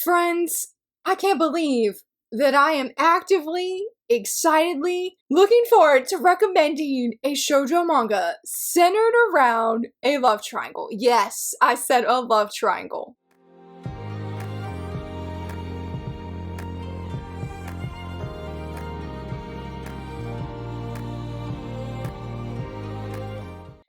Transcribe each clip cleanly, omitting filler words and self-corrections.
Friends, I can't believe that I am actively, excitedly looking forward to recommending a shoujo manga centered around a love triangle. Yes, I said a love triangle.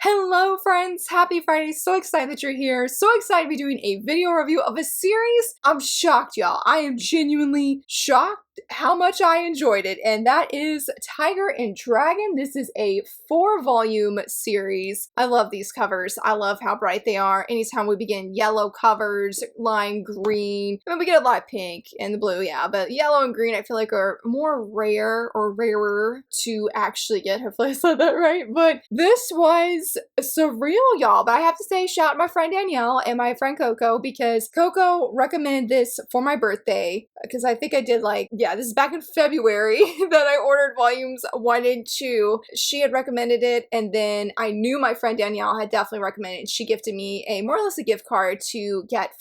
Hello friends, happy Friday, so excited that you're here, so excited to be doing a video review of a series. I'm shocked, y'all. I am genuinely shocked how much I enjoyed it, and that is Tiger and Dragon. This is a 4-volume series. I love these covers. I love how bright they are. Anytime we begin yellow covers, lime green, I mean, we get a lot of pink and the blue, yeah, but yellow and green I feel like are more rare or rarer to actually get. Hopefully I said that right, but this was surreal, y'all. But I have to say, shout out my friend Danielle and my friend Coco, because Coco recommended this for my birthday, because I think I did this is back in February that I ordered volumes 1 and 2. She had recommended it, and then I knew my friend Danielle had definitely recommended it. She gifted me a more or less a gift card to get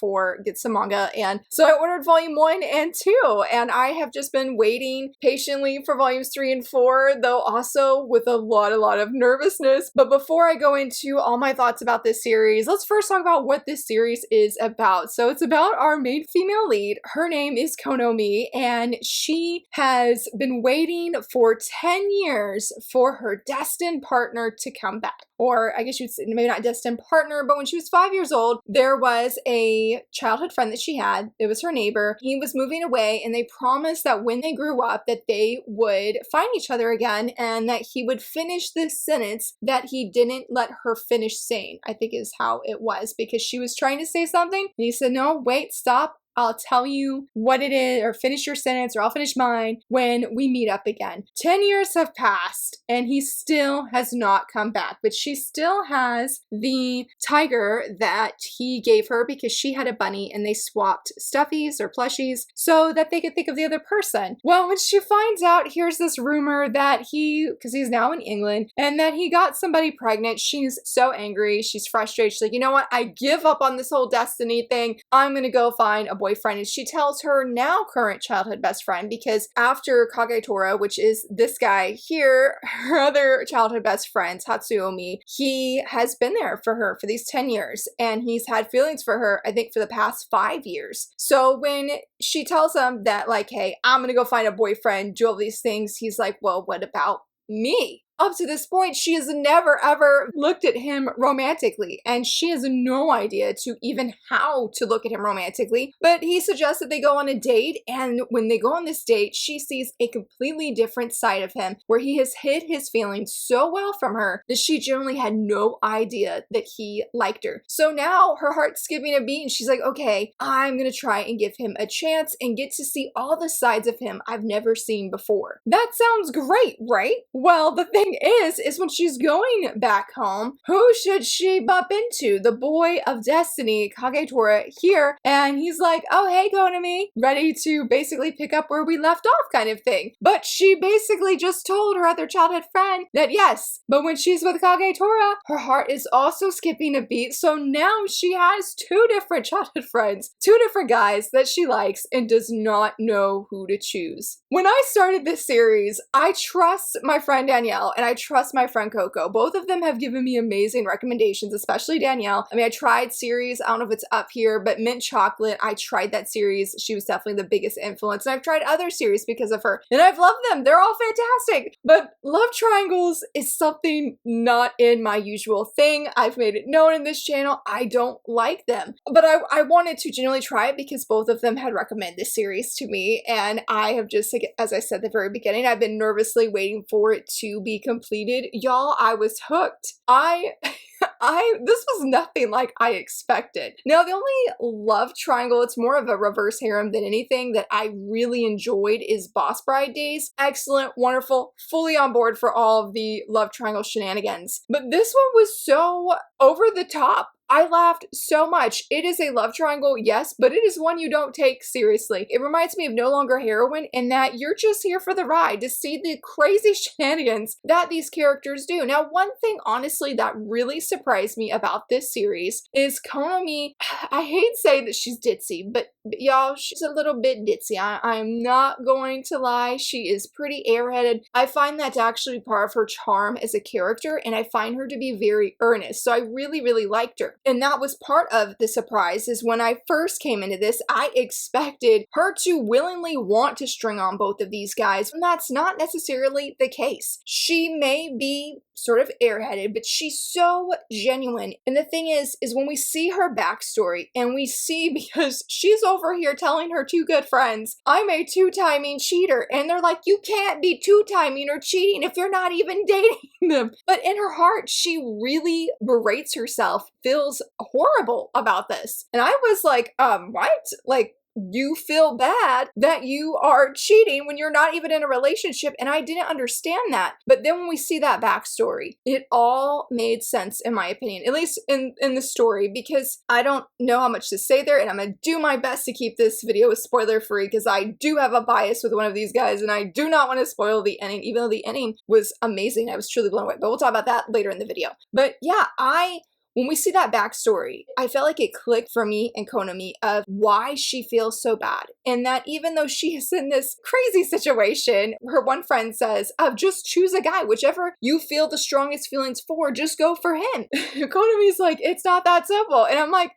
some manga, and so I ordered volume 1 and 2, and I have just been waiting patiently for volumes 3 and 4, though also with a lot of nervousness. But before I go into all my thoughts about this series, let's first talk about what this series is about. So it's about our main female lead. Her name is Konomi, and she has been waiting for 10 years for her destined partner to come back. Or I guess you'd say maybe not destined partner, but when she was 5 years old, there was a childhood friend that she had. It was her neighbor. He was moving away, and they promised that when they grew up that they would find each other again, and that he would finish this sentence that he didn't let her finish saying, I think is how it was, because she was trying to say something, and he said, no, wait, stop. I'll tell you what it is, or finish your sentence, or I'll finish mine when we meet up again. 10 years have passed, and he still has not come back, but she still has the tiger that he gave her because she had a bunny, and they swapped stuffies or plushies so that they could think of the other person. Well, when she finds out, here's this rumor that because he's now in England, and that he got somebody pregnant, she's so angry, she's frustrated, she's like, you know what, I give up on this whole destiny thing, I'm gonna go find a boyfriend. And she tells her now current childhood best friend, because after Kagetora, which is this guy here, her other childhood best friend, Tatsuomi, he has been there for her for these 10 years, and he's had feelings for her, I think, for the past 5 years. So when she tells him that, like, hey, I'm gonna go find a boyfriend, do all these things, he's like, well, what about me? Up to this point, she has never ever looked at him romantically, and she has no idea to even how to look at him romantically. But he suggests that they go on a date, and when they go on this date, she sees a completely different side of him, where he has hid his feelings so well from her that she generally had no idea that he liked her. So now her heart's skipping a beat, and she's like, okay, I'm gonna try and give him a chance and get to see all the sides of him I've never seen before. That sounds great, right? Well, the thing is when she's going back home, who should she bump into? The boy of destiny, Kagetora, here, and he's like, oh, hey, Konami, ready to basically pick up where we left off kind of thing. But she basically just told her other childhood friend that yes, but when she's with Kagetora, her heart is also skipping a beat, so now she has 2 different childhood friends, 2 different guys that she likes and does not know who to choose. When I started this series, I trust my friend Danielle, and I trust my friend Coco. Both of them have given me amazing recommendations, especially Danielle. I mean, I tried series, I don't know if it's up here, but Mint Chocolate, I tried that series. She was definitely the biggest influence, and I've tried other series because of her, and I've loved them. They're all fantastic, but love triangles is something not in my usual thing. I've made it known in this channel, I don't like them, but I wanted to genuinely try it because both of them had recommended this series to me, and I have just, as I said at the very beginning, I've been nervously waiting for it to be completed. Y'all, I was hooked. This was nothing like I expected. Now, the only love triangle, it's more of a reverse harem than anything, that I really enjoyed is Boss Bride Days. Excellent, wonderful, fully on board for all of the love triangle shenanigans. But this one was so over the top. I laughed so much. It is a love triangle, yes, but it is one you don't take seriously. It reminds me of No Longer Heroine in that you're just here for the ride to see the crazy shenanigans that these characters do. Now, one thing, honestly, that really surprised me about this series is Konomi. I hate to say that she's ditzy, but y'all, she's a little bit ditzy. I'm not going to lie. She is pretty airheaded. I find that's actually part of her charm as a character, and I find her to be very earnest. So I really, really liked her. And that was part of the surprise, is when I first came into this, I expected her to willingly want to string on both of these guys, and that's not necessarily the case. She may be sort of airheaded, but she's so genuine. And the thing is when we see her backstory, and we see, because she's over here telling her two good friends, I'm a two-timing cheater, and they're like, you can't be two-timing or cheating if you're not even dating them. But in her heart, she really berates herself, feels horrible about this. And I was like, what? Like, you feel bad that you are cheating when you're not even in a relationship, and I didn't understand that. But then when we see that backstory, it all made sense, in my opinion, at least in the story, because I don't know how much to say there, and I'm gonna do my best to keep this video spoiler free, because I do have a bias with one of these guys, and I do not want to spoil the ending, even though the ending was amazing. I was truly blown away, but we'll talk about that later in the video. But yeah, when we see that backstory, I felt like it clicked for me and Konami of why she feels so bad. And that even though she is in this crazy situation, her one friend says, just choose a guy, whichever you feel the strongest feelings for, just go for him. Konami's like, it's not that simple. And I'm like,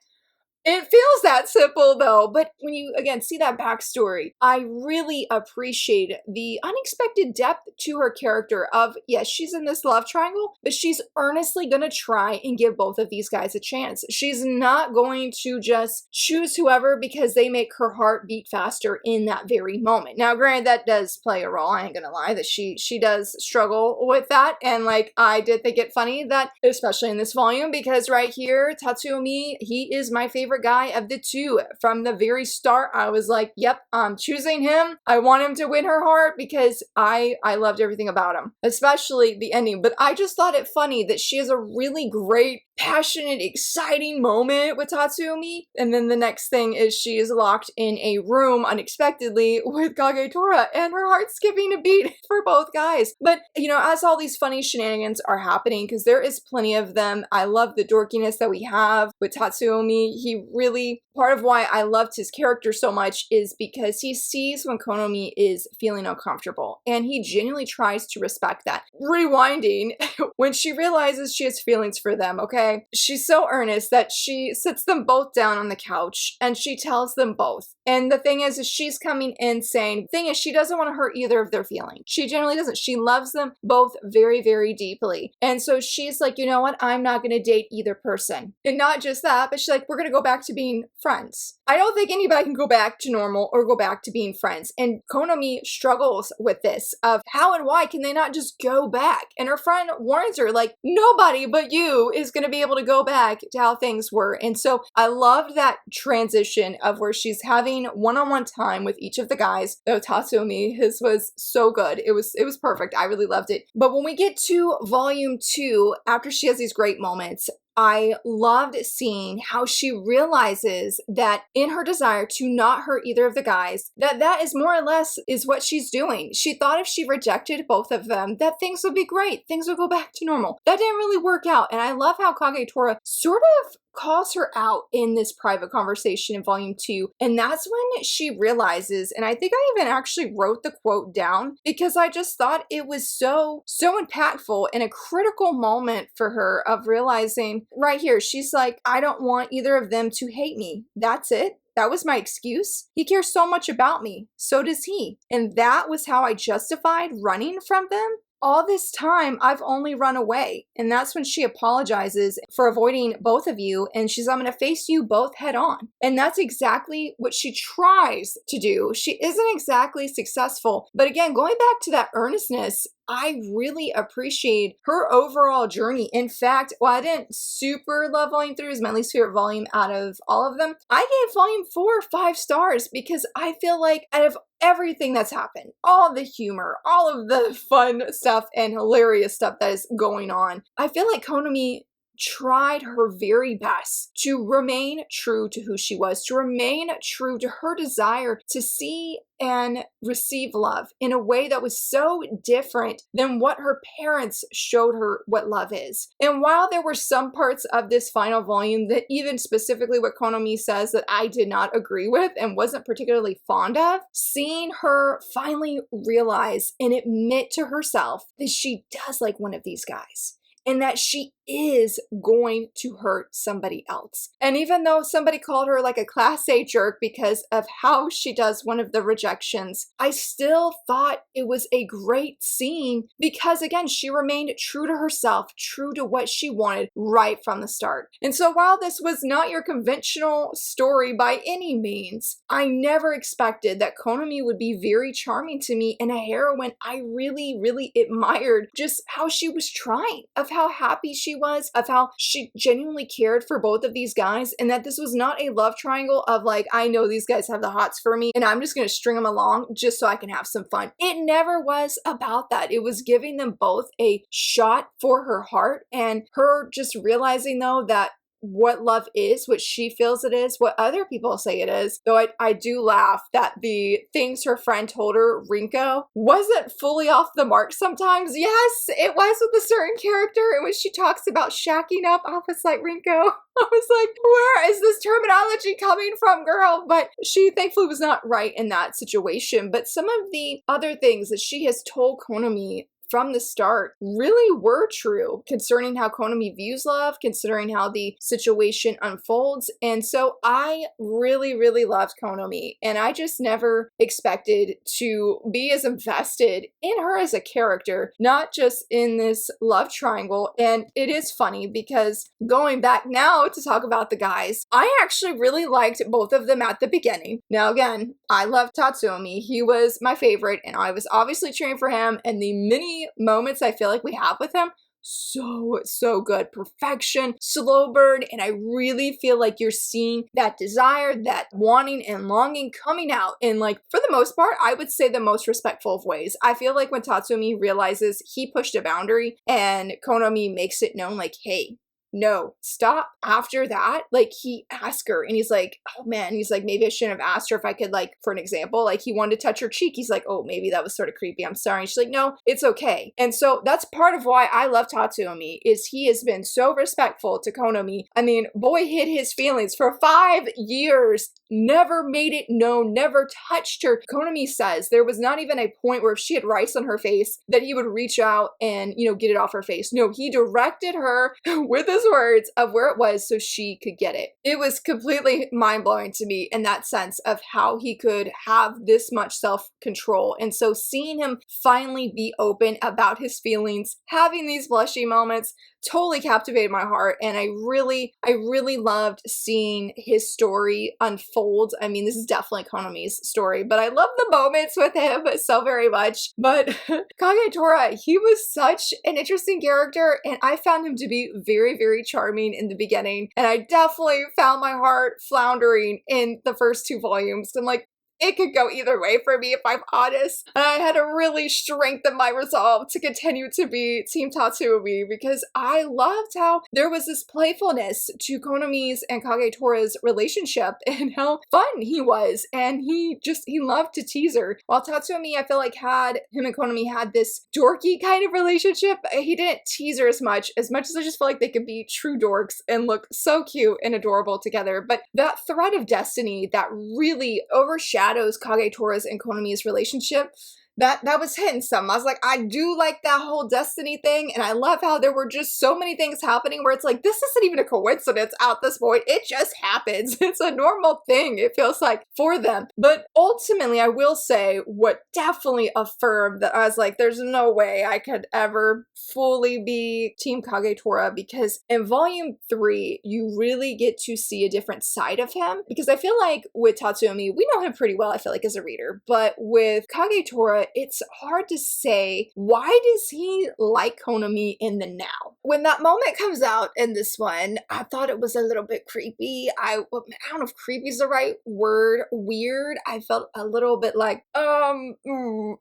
it feels that simple though. But when you, again, see that backstory, I really appreciate the unexpected depth to her character of, yes, she's in this love triangle, but she's earnestly gonna try and give both of these guys a chance. She's not going to just choose whoever because they make her heart beat faster in that very moment. Now, granted, that does play a role. I ain't gonna lie that she does struggle with that. And like, I did think it funny that, especially in this volume, because right here, Tatsuomi, he is my favorite guy of the two. From the very start, I was like, yep, I'm choosing him. I want him to win her heart because I loved everything about him, especially the ending. But I just thought it funny that she has a really great, passionate, exciting moment with Tatsuomi, and then the next thing is she is locked in a room unexpectedly with Kagetora, and her heart's skipping a beat for both guys. But you know, as all these funny shenanigans are happening, because there is plenty of them, I love the dorkiness that we have with Tatsuomi. He really, part of why I loved his character so much is because he sees when Konami is feeling uncomfortable, and he genuinely tries to respect that. Rewinding, when she realizes she has feelings for them, okay? She's so earnest that she sits them both down on the couch, and she tells them both. And the thing is she's coming in saying, the thing is, she doesn't want to hurt either of their feelings. She generally doesn't. She loves them both very, very deeply. And so she's like, you know what? I'm not going to date either person. And not just that, but she's like, we're going to go back to being friends. I don't think anybody can go back to normal or go back to being friends. And Konami struggles with this of how and why can they not just go back? And her friend warns her, like, nobody but you is going to be able to go back to how things were. And so I loved that transition of where she's having one-on-one time with each of the guys. Though Tatsuomi, his was so good. It was perfect. I really loved it. But when we get to volume 2, after she has these great moments, I loved seeing how she realizes that in her desire to not hurt either of the guys, that is more or less is what she's doing. She thought if she rejected both of them, that things would be great. Things would go back to normal. That didn't really work out. And I love how Kagetora sort of calls her out in this private conversation in volume 2. And that's when she realizes, and I think I even actually wrote the quote down because I just thought it was so impactful and a critical moment for her of realizing right here, she's like, I don't want either of them to hate me. That's it. That was my excuse. He cares so much about me. So does he. And that was how I justified running from them. All this time, I've only run away. And that's when she apologizes for avoiding both of you. And she's, I'm going to face you both head on. And that's exactly what she tries to do. She isn't exactly successful. But again, going back to that earnestness, I really appreciate her overall journey. In fact, while I didn't super love volume 3, it was my least favorite volume out of all of them, I gave volume 4 5 stars because I feel like out of everything that's happened, all the humor, all of the fun stuff and hilarious stuff that is going on, I feel like Konami tried her very best to remain true to who she was, to remain true to her desire to see and receive love in a way that was so different than what her parents showed her what love is. And while there were some parts of this final volume that even specifically what Konomi says that I did not agree with and wasn't particularly fond of, seeing her finally realize and admit to herself that she does like one of these guys, and that she is going to hurt somebody else. And even though somebody called her like a class A jerk because of how she does one of the rejections, I still thought it was a great scene because, again, she remained true to herself, true to what she wanted right from the start. And so while this was not your conventional story by any means, I never expected that Konomi would be very charming to me and a heroine I really, really admired just how she was trying, of how happy she was, of how she genuinely cared for both of these guys, and that this was not a love triangle of like, I know these guys have the hots for me and I'm just gonna string them along just so I can have some fun. It never was about that. It was giving them both a shot for her heart, and her just realizing though that what love is, what she feels it is, what other people say it is. Though I do laugh that the things her friend told her, Rinko, wasn't fully off the mark sometimes. Yes, it was with a certain character, and when she talks about shacking up opposite like Rinko, I was like, where is this terminology coming from, girl? But she thankfully was not right in that situation. But some of the other things that she has told Konomi from the start really were true concerning how Konomi views love, considering how the situation unfolds. And so I really, really loved Konomi, and I just never expected to be as invested in her as a character, not just in this love triangle. And it is funny because going back now to talk about the guys, I actually really liked both of them at the beginning. Now again, I love Tatsuomi. He was my favorite, and I was obviously cheering for him, and the many moments I feel like we have with him, so good. Perfection, slow burn, and I really feel like you're seeing that desire, that wanting and longing coming out in, like, for the most part, I would say the most respectful of ways. I feel like when Tatsuomi realizes he pushed a boundary and Konomi makes it known, like, hey, no, stop. After that, like, he asked her and he's like, oh man, he's like, maybe I shouldn't have asked her if I could, like, for an example, like, he wanted to touch her cheek. He's like, oh, maybe that was sort of creepy. I'm sorry. And she's like, no, it's okay. And so that's part of why I love Tatsuomi, is he has been so respectful to Konomi. I mean, boy hid his feelings for 5 years, never made it known, never touched her. Konomi says there was not even a point where if she had rice on her face that he would reach out and, you know, get it off her face. No, he directed her with his words of where it was so she could get it. It was completely mind-blowing to me in that sense of how he could have this much self-control. And so seeing him finally be open about his feelings, having these blushy moments, totally captivated my heart, and I really loved seeing his story unfold. I mean, this is definitely Konomi's story, but I love the moments with him so very much. But Kagetora, he was such an interesting character, and I found him to be very charming in the beginning, and I definitely found my heart floundering in the first 2 volumes. I'm like, it could go either way for me if I'm honest. And I had to really strengthen my resolve to continue to be Team Tatsuomi, because I loved how there was this playfulness to Konomi's and Kagetora's relationship and how fun he was. And he loved to tease her. While Tatsuomi, I feel like him and Konomi had this dorky kind of relationship. He didn't tease her as much as I just felt like they could be true dorks and look so cute and adorable together. But that thread of destiny that really overshadowed Kagetora's and Konomi's relationship, that was hitting some. I was like, I do like that whole destiny thing, and I love how there were just so many things happening where it's like, this isn't even a coincidence at this point. It just happens. It's a normal thing, it feels like, for them. But ultimately, I will say what definitely affirmed that I was like, there's no way I could ever fully be Team Kagetora, because in volume 3, you really get to see a different side of him. Because I feel like with Tatsuomi, we know him pretty well, I feel like, as a reader. But with Kagetora, but it's hard to say, why does he like Konami in the now? When that moment comes out in this one, I thought it was a little bit creepy. I don't know if creepy is the right word. Weird. I felt a little bit like, no.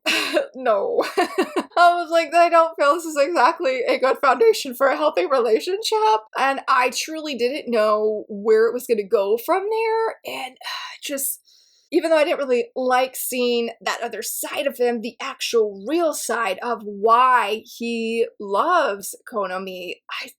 I was like, I don't feel this is exactly a good foundation for a healthy relationship. And I truly didn't know where it was going to go from there. And just, even though I didn't really like seeing that other side of him, the actual real side of why he loves Konami, I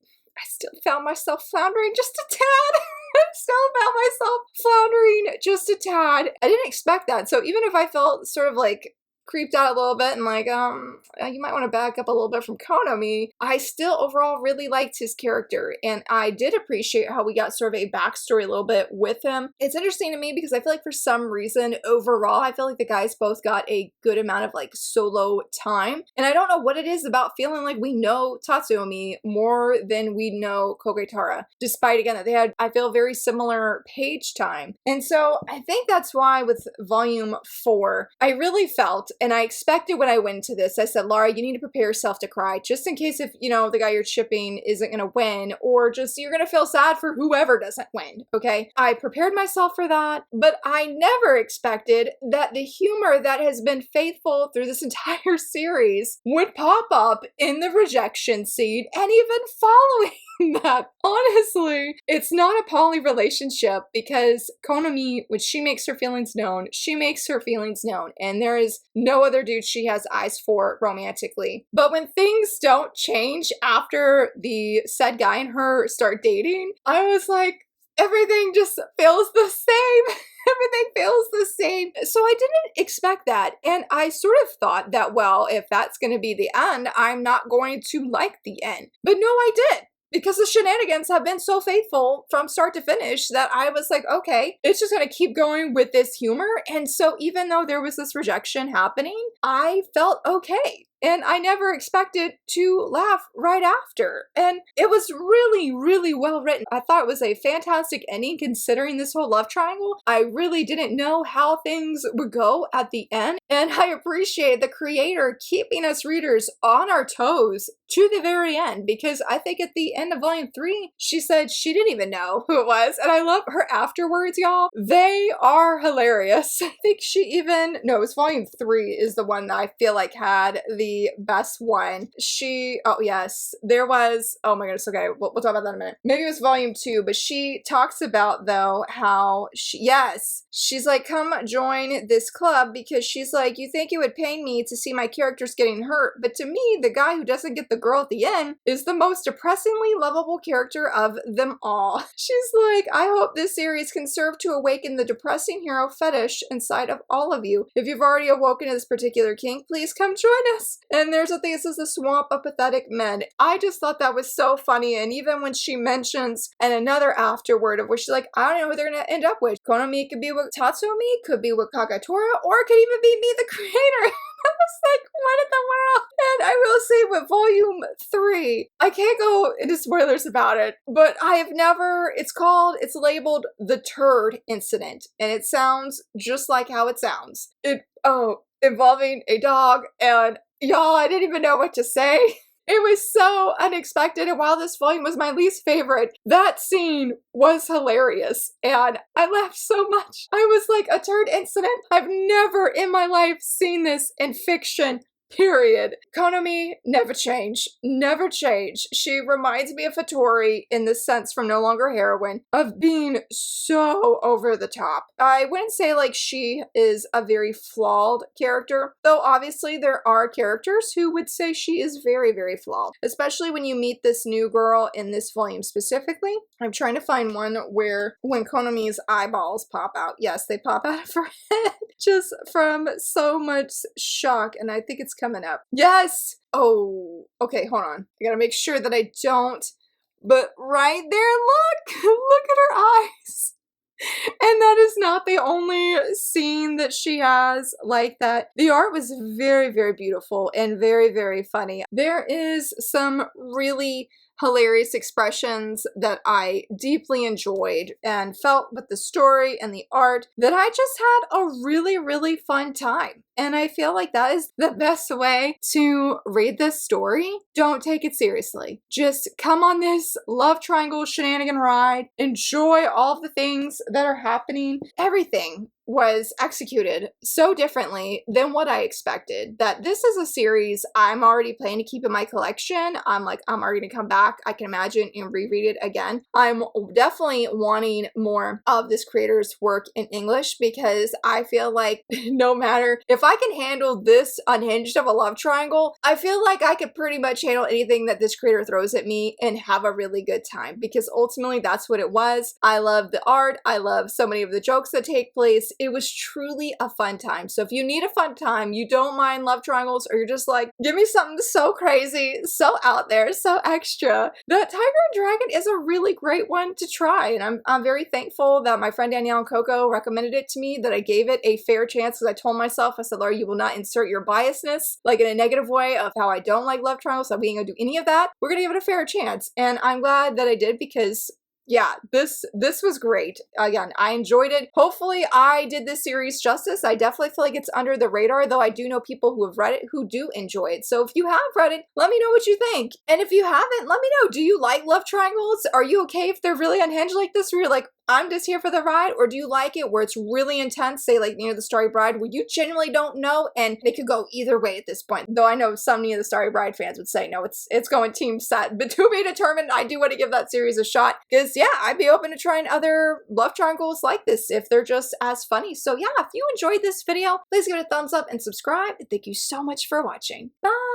still found myself floundering just a tad. I still found myself floundering just a tad. I didn't expect that. So even if I felt sort of like creeped out a little bit and like, you might want to back up a little bit from Konami, I still overall really liked his character. And I did appreciate how we got sort of a backstory a little bit with him. It's interesting to me because I feel like for some reason, overall, I feel like the guys both got a good amount of like solo time. And I don't know what it is about feeling like we know Tatsuomi more than we know Kogetara, despite again that they had, I feel, very similar page time. And so I think that's why with volume 4, I really felt, and I expected when I went into this, I said, Laura, you need to prepare yourself to cry just in case if, you know, the guy you're shipping isn't going to win, or just you're going to feel sad for whoever doesn't win, okay? I prepared myself for that, but I never expected that the humor that has been faithful through this entire series would pop up in the rejection scene and even following that. Honestly, it's not a poly relationship because Konami, when she makes her feelings known, she makes her feelings known, and there is no other dude she has eyes for romantically. But when things don't change after the said guy and her start dating, I was like, everything just feels the same. Everything feels the same. So I didn't expect that. And I sort of thought that, well, if that's going to be the end, I'm not going to like the end. But no, I did. Because the Shenanigans have been so faithful from start to finish that I was like, okay, it's just going to keep going with this humor. And so even though there was this rejection happening, I felt okay. And I never expected to laugh right after. And it was really, really well written. I thought it was a fantastic ending considering this whole love triangle. I really didn't know how things would go at the end. And I appreciate the creator keeping us readers on our toes to the very end, because I think at the end of volume 3, she said she didn't even know who it was. And I love her afterwards, y'all. They are hilarious. I think she even, no, it was volume 3 is the one that I feel like had the best one. Oh yes, there was, oh my goodness, okay, we'll talk about that in a minute. Maybe it was volume 2, but she talks about though how she's like, come join this club, because she's like, you think it would pain me to see my characters getting hurt, but to me, the guy who doesn't get the girl at the end is the most depressingly lovable character of them all. She's like, I hope this series can serve to awaken the depressing hero fetish inside of all of you. If you've already awoken to this particular kink, please come join us. And there's a thing that says the swamp of pathetic men. I just thought that was so funny. And even when she mentions, and another afterword of where she's like, I don't know who they're gonna end up with. Konami could be with Tatsuomi, could be with Kagatora, or it could even be me, the creator. I was like, what in the world? And I will say with volume 3, I can't go into spoilers about it, but I have never, it's labeled The Turd Incident, and it sounds just like how it sounds. Involving a dog, and y'all, I didn't even know what to say. It was so unexpected, and while this volume was my least favorite, that scene was hilarious, and I laughed so much. I was like, a turd incident? I've never in my life seen this in fiction. Period. Konami never changed. Never changed. She reminds me of Hattori in the sense from No Longer Heroine of being so over the top. I wouldn't say like she is a very flawed character, though obviously there are characters who would say she is very, very flawed, especially when you meet this new girl in this volume specifically. I'm trying to find one where when Konami's eyeballs pop out. Yes, they pop out of her head just from so much shock, and I think it's coming up. Yes! Oh, okay, hold on. I gotta make sure that I don't, but right there, look! Look at her eyes! And that is not the only scene that she has like that. The art was very, very beautiful and very, very funny. There is some really hilarious expressions that I deeply enjoyed and felt with the story and the art that I just had a really, really fun time. And I feel like that is the best way to read this story. Don't take it seriously. Just come on this love triangle shenanigan ride. Enjoy all the things that are happening. Everything was executed so differently than what I expected. That this is a series I'm already planning to keep in my collection. I'm already gonna come back, I can imagine, and reread it again. I'm definitely wanting more of this creator's work in English because I feel like no matter if I can handle this unhinged of a love triangle, I feel like I could pretty much handle anything that this creator throws at me and have a really good time, because ultimately that's what it was. I love the art. I love so many of the jokes that take place. It was truly a fun time. So if you need a fun time, you don't mind love triangles, or you're just like, give me something so crazy, so out there, so extra, the Tiger and Dragon is a really great one to try. And I'm very thankful that my friend Danielle and Coco recommended it to me, that I gave it a fair chance, because I told myself, I said, Laura, you will not insert your biasness, like in a negative way of how I don't like love triangles, so we ain't gonna do any of that. We're gonna give it a fair chance. And I'm glad that I did, because yeah, this was great. Again, I enjoyed it. Hopefully I did this series justice. I definitely feel like it's under the radar, though I do know people who have read it who do enjoy it. So if you have read it, let me know what you think. And if you haven't, let me know. Do you like love triangles? Are you okay if they're really unhinged like this, where you're like, I'm just here for the ride? Or do you like it where it's really intense, say like near the Starry Bride, where you genuinely don't know, and it could go either way at this point? Though I know some of the Starry Bride fans would say, no, it's going team set. But to be determined, I do want to give that series a shot, because yeah, I'd be open to trying other love triangles like this if they're just as funny. So yeah, if you enjoyed this video, please give it a thumbs up and subscribe. And thank you so much for watching. Bye!